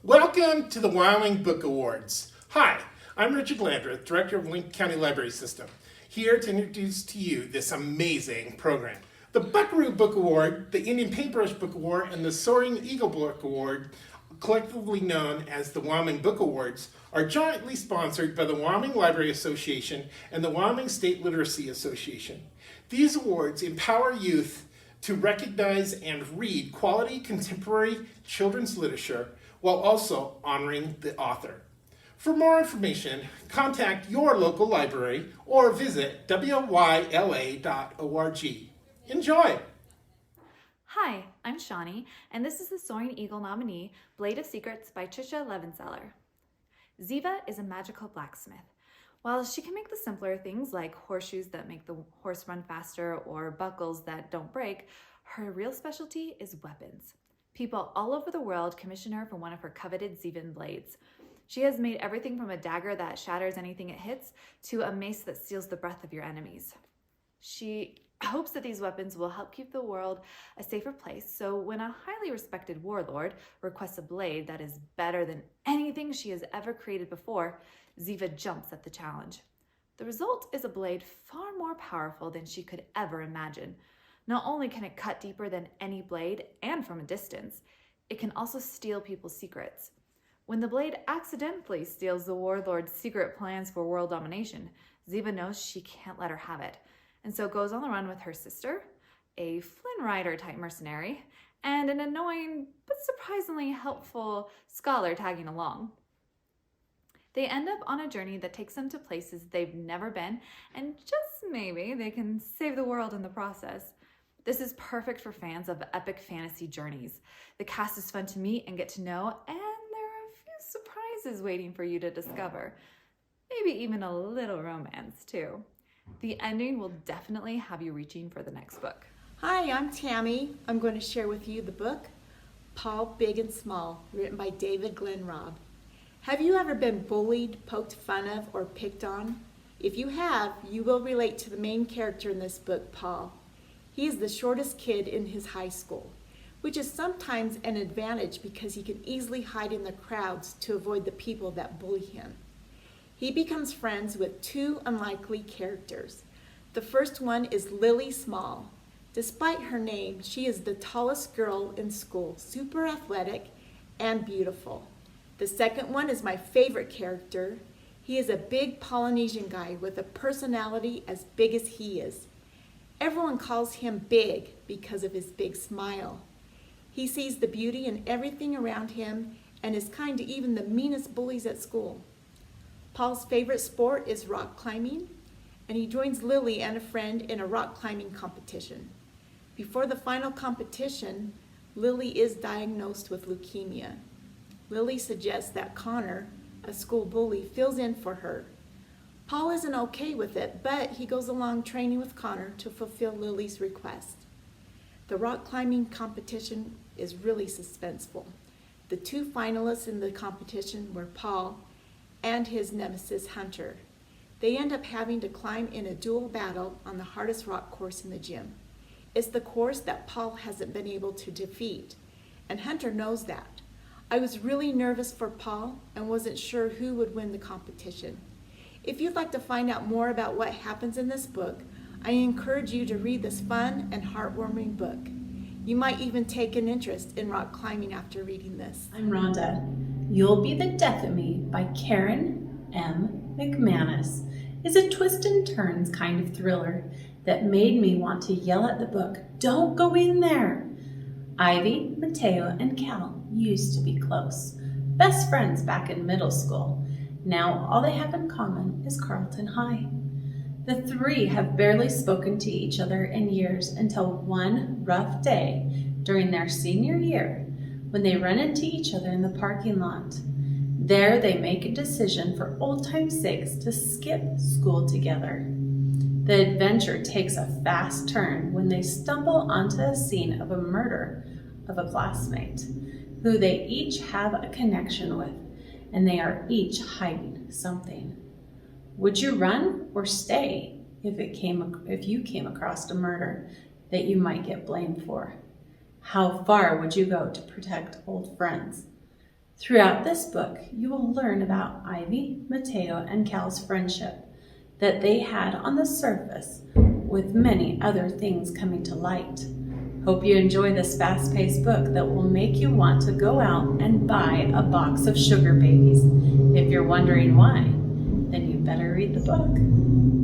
Welcome to the Wyoming Book Awards. Hi, I'm Richard Landreth, Director of Lincoln County Library System, here to introduce to you this amazing program. The Buckaroo Book Award, the Indian Paintbrush Book Award, and the Soaring Eagle Book Award, collectively known as the Wyoming Book Awards, are jointly sponsored by the Wyoming Library Association and the Wyoming State Literacy Association. These awards empower youth to recognize and read quality contemporary children's literature while also honoring the author. For more information, contact your local library or visit wyla.org. Enjoy! Hi, I'm Shawnee, and this is the Soaring Eagle nominee, Blade of Secrets by Trisha Levenseller. Ziva is a magical blacksmith. While she can make the simpler things like horseshoes that make the horse run faster or buckles that don't break, her real specialty is weapons. People all over the world commission her for one of her coveted Zivan blades. She has made everything from a dagger that shatters anything it hits to a mace that steals the breath of your enemies. She hopes that these weapons will help keep the world a safer place, so when a highly respected warlord requests a blade that is better than anything she has ever created before, Ziva jumps at the challenge. The result is a blade far more powerful than she could ever imagine. Not only can it cut deeper than any blade and from a distance, it can also steal people's secrets. When the blade accidentally steals the warlord's secret plans for world domination, Ziva knows she can't let her have it, and so goes on the run with her sister, a Flynn Rider type mercenary, and an annoying but surprisingly helpful scholar tagging along. They end up on a journey that takes them to places they've never been, and just maybe they can save the world in the process. This is perfect for fans of epic fantasy journeys. The cast is fun to meet and get to know, and there are a few surprises waiting for you to discover. Maybe even a little romance, too. The ending will definitely have you reaching for the next book. Hi, I'm Tammy. I'm going to share with you the book, Paul, Big and Small, written by David Glenn Robb. Have you ever been bullied, poked fun of, or picked on? If you have, you will relate to the main character in this book, Paul. He is the shortest kid in his high school, which is sometimes an advantage because he can easily hide in the crowds to avoid the people that bully him. He becomes friends with two unlikely characters. The first one is Lily Small. Despite her name, she is the tallest girl in school, super athletic and beautiful. The second one is my favorite character. He is a big Polynesian guy with a personality as big as he is. Everyone calls him Big because of his big smile. He sees the beauty in everything around him and is kind to even the meanest bullies at school. Paul's favorite sport is rock climbing, and he joins Lily and a friend in a rock climbing competition. Before the final competition, Lily is diagnosed with leukemia. Lily suggests that Connor, a school bully, fills in for her. Paul isn't okay with it, but he goes along training with Connor to fulfill Lily's request. The rock climbing competition is really suspenseful. The two finalists in the competition were Paul and his nemesis Hunter. They end up having to climb in a dual battle on the hardest rock course in the gym. It's the course that Paul hasn't been able to defeat, and Hunter knows that. I was really nervous for Paul and wasn't sure who would win the competition. If you'd like to find out more about what happens in this book, I encourage you to read this fun and heartwarming book. You might even take an interest in rock climbing after reading this. I'm Rhonda. You'll Be the Death of Me by Karen M. McManus is a twist and turns kind of thriller that made me want to yell at the book, "Don't go in there!" Ivy, Mateo, and Cal used to be close, best friends back in middle school. Now all they have in common is Carlton High. The three have barely spoken to each other in years until one rough day during their senior year when they run into each other in the parking lot. There they make a decision for old time's sakes to skip school together. The adventure takes a fast turn when they stumble onto the scene of a murder of a classmate who they each have a connection with, and they are each hiding something. Would you run or stay if you came across a murder that you might get blamed for? How far would you go to protect old friends? Throughout this book, you will learn about Ivy, Mateo, and Cal's friendship that they had on the surface, with many other things coming to light. Hope you enjoy this fast-paced book that will make you want to go out and buy a box of sugar babies. If you're wondering why, then you better read the book.